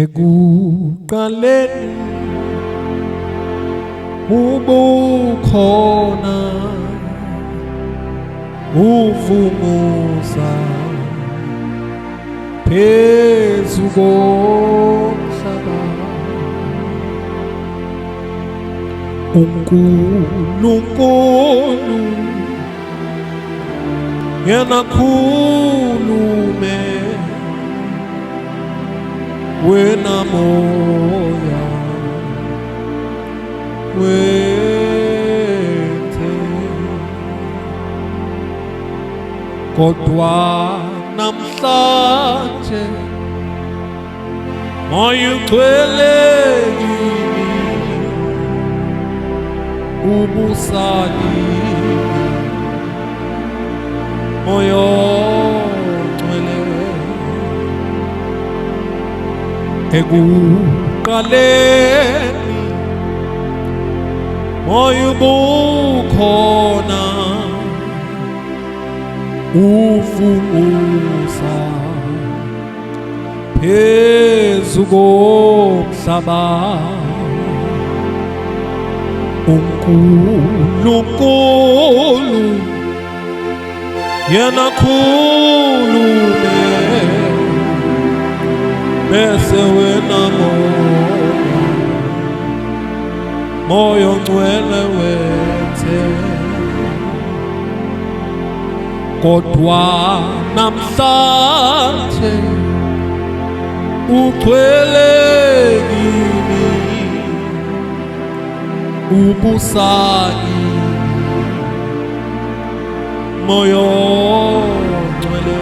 ekuqaleni ubukhona uvumuza phezu komhlaba uNkulunkulu yena khulume wena moya wethe kodwa namhlanje moya ugcwele kimi ubusa kimi moya ugcwele ekuqaleni moya ubukhona uvumuza phezu komhlaba uNkulunkulu yena khulume bese wena moya ongcwele wethe kodwa namhlanje ugcwele kimi ubusa kimi moya ongcwele